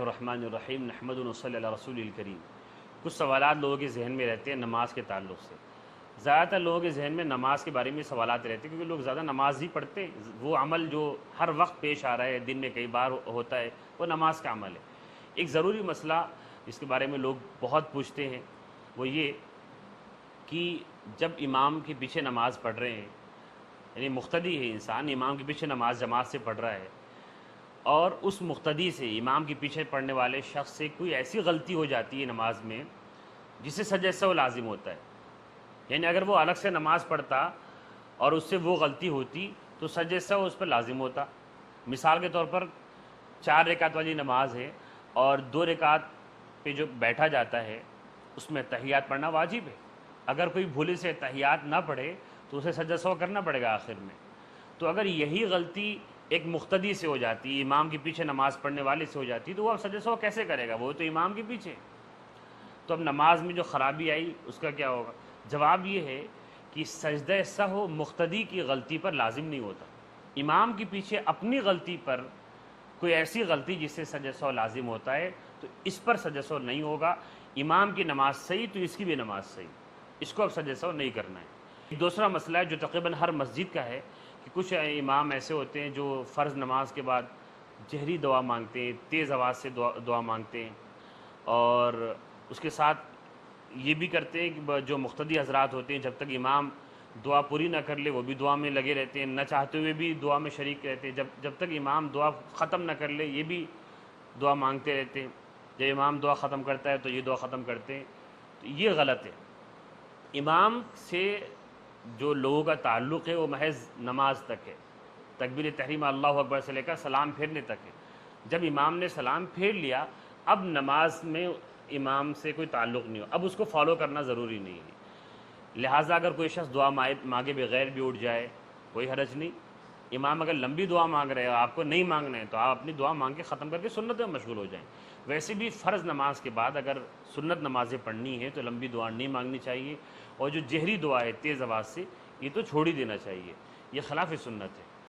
الرحمن الرحیم نحمد و نصلی علی رسول الکریم۔ کچھ سوالات لوگوں کے ذہن میں رہتے ہیں نماز کے تعلق سے۔ زیادہ تر لوگوں کے ذہن میں نماز کے بارے میں سوالات رہتے ہیں کیونکہ لوگ زیادہ نماز ہی پڑھتے ہیں۔ وہ عمل جو ہر وقت پیش آ رہا ہے، دن میں کئی بار ہوتا ہے، وہ نماز کا عمل ہے۔ ایک ضروری مسئلہ جس کے بارے میں لوگ بہت پوچھتے ہیں وہ یہ کہ جب امام کے پیچھے نماز پڑھ رہے ہیں، یعنی مقتدی ہے انسان، امام کے پیچھے نماز جماعت سے پڑھ رہا ہے، اور اس مقتدی سے، امام کے پیچھے پڑھنے والے شخص سے کوئی ایسی غلطی ہو جاتی ہے نماز میں جسے سجدہ سہو لازم ہوتا ہے، یعنی اگر وہ الگ سے نماز پڑھتا اور اس سے وہ غلطی ہوتی تو سجدہ سہو اس پر لازم ہوتا۔ مثال کے طور پر 4 رکعت والی نماز ہے اور 2 رکعت پہ جو بیٹھا جاتا ہے اس میں تحیات پڑھنا واجب ہے۔ اگر کوئی بھولے سے تحیات نہ پڑھے تو اسے سجدہ سہو کرنا پڑے گا آخر میں۔ تو اگر یہی غلطی ایک مقتدی سے ہو جاتی، امام کے پیچھے نماز پڑھنے والے سے ہو جاتی، تو وہ اب سجدہ سہو کیسے کرے گا؟ وہ تو امام کے پیچھے۔ تو اب نماز میں جو خرابی آئی اس کا کیا ہوگا؟ جواب یہ ہے کہ سجدہ سہو مقتدی کی غلطی پر لازم نہیں ہوتا۔ امام کے پیچھے اپنی غلطی پر کوئی ایسی غلطی جس سے سجدہ سہو لازم ہوتا ہے تو اس پر سجدہ سہو نہیں ہوگا۔ امام کی نماز صحیح تو اس کی بھی نماز صحیح، اس کو اب سجدہ سہو نہیں کرنا ہے۔ دوسرا مسئلہ ہے جو تقریباً ہر مسجد کا ہے کہ کچھ امام ایسے ہوتے ہیں جو فرض نماز کے بعد جہری دعا مانگتے ہیں، تیز آواز سے دعا مانگتے ہیں، اور اس کے ساتھ یہ بھی کرتے ہیں کہ جو مقتدی حضرات ہوتے ہیں جب تک امام دعا پوری نہ کر لے وہ بھی دعا میں لگے رہتے ہیں، نہ چاہتے ہوئے بھی دعا میں شریک رہتے ہیں، جب تک امام دعا ختم نہ کر لے یہ بھی دعا مانگتے رہتے ہیں، جب امام دعا ختم کرتا ہے تو یہ دعا ختم کرتے ہیں۔ تو یہ غلط ہے۔ امام سے جو لوگوں کا تعلق ہے وہ محض نماز تک ہے، تکبیر تحریم اللہ اکبر سے لے کر سلام پھیرنے تک ہے۔ جب امام نے سلام پھیر لیا اب نماز میں امام سے کوئی تعلق نہیں ہو، اب اس کو فالو کرنا ضروری نہیں ہے۔ لہٰذا اگر کوئی شخص دعا مانگے بغیر بھی اٹھ جائے کوئی حرج نہیں۔ امام اگر لمبی دعا مانگ رہے ہیں آپ کو نہیں مانگنا ہے تو آپ اپنی دعا مانگ کے ختم کر کے سنت میں مشغول ہو جائیں۔ ویسے بھی فرض نماز کے بعد اگر سنت نمازیں پڑھنی ہے تو لمبی دعا نہیں مانگنی چاہیے، اور جو جہری دعا ہے تیز آواز سے یہ تو چھوڑ ہی دینا چاہیے، یہ خلاف سنت ہے۔